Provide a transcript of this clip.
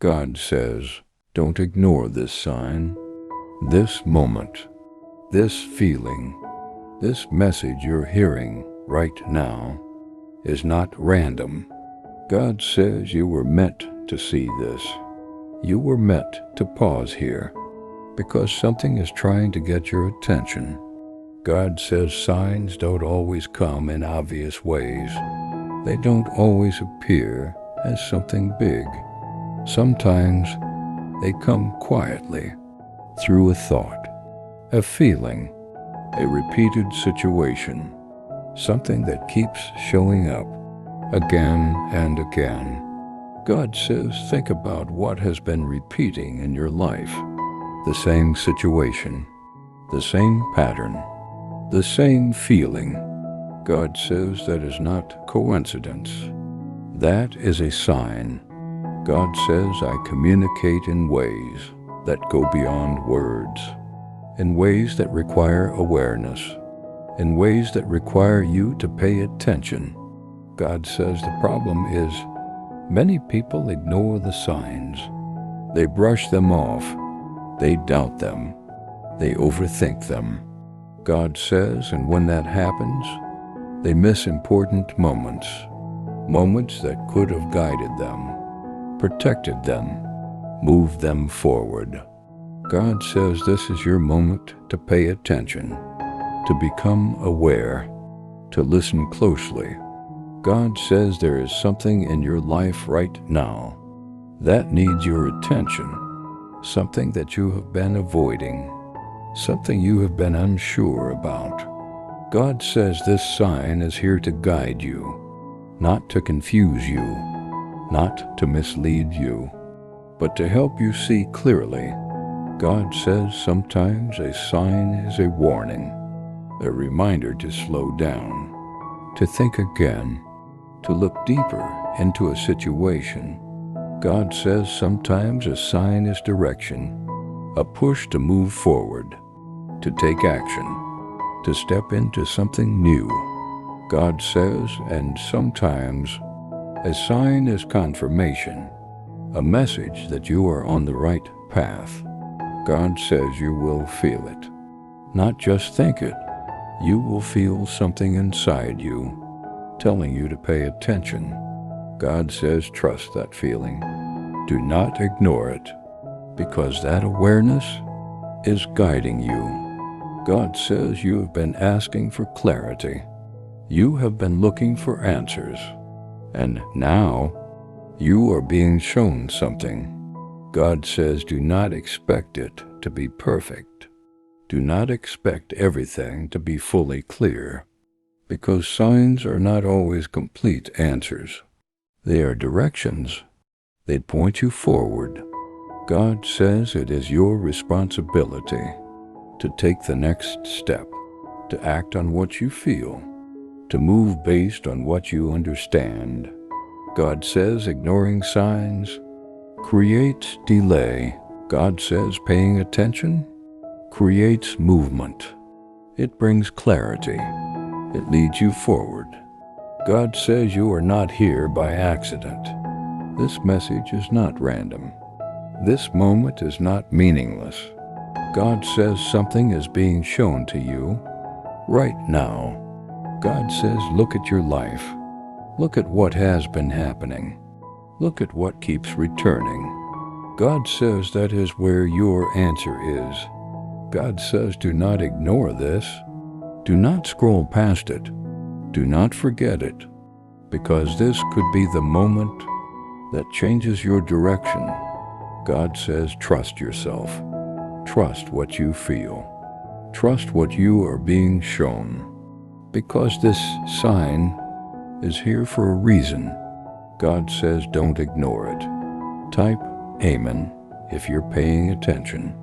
God says, don't ignore this sign, this moment, this feeling, this message you're hearing right now is not random. God says you were meant to see this. You were meant to pause here because something is trying to get your attention. God says signs don't always come in obvious ways. They don't always appear as something big. Sometimes they come quietly through a thought, a feeling, a repeated situation, something that keeps showing up again and again. God says, think about what has been repeating in your life. The same situation, the same pattern, the same feeling. God says that is not coincidence. That is a sign. God says, I communicate in ways that go beyond words, in ways that require awareness, in ways that require you to pay attention. God says the problem is many people ignore the signs. They brush them off. They doubt them. They overthink them. God says, and when that happens, they miss important moments, moments that could have guided them, protected them, moved them forward. God says this is your moment to pay attention, to become aware, to listen closely. God says there is something in your life right now that needs your attention, something that you have been avoiding, something you have been unsure about. God says this sign is here to guide you, not to confuse you, not to mislead you, but to help you see clearly. God says sometimes a sign is a warning, a reminder to slow down, to think again, to look deeper into a situation. God says sometimes a sign is direction, a push to move forward, to take action, to step into something new. God says, and sometimes a sign is confirmation, a message that you are on the right path. God says you will feel it, not just think it. You will feel something inside you telling you to pay attention. God says trust that feeling. Do not ignore it, because that awareness is guiding you. God says you have been asking for clarity. You have been looking for answers, and now you are being shown something. God says do not expect it to be perfect. Do not expect everything to be fully clear, because signs are not always complete answers. They are directions. They point you forward. God says it is your responsibility to take the next step, to act on what you feel, to move based on what you understand. God says ignoring signs creates delay. God says paying attention creates movement. It brings clarity. It leads you forward. God says you are not here by accident. This message is not random. This moment is not meaningless. God says something is being shown to you right now. God says look at your life. Look at what has been happening. Look at what keeps returning. God says that is where your answer is. God says do not ignore this. Do not scroll past it. Do not forget it, because this could be the moment that changes your direction. God says trust yourself. Trust what you feel. Trust what you are being shown, because this sign is here for a reason. God says don't ignore it. Type Amen if you're paying attention.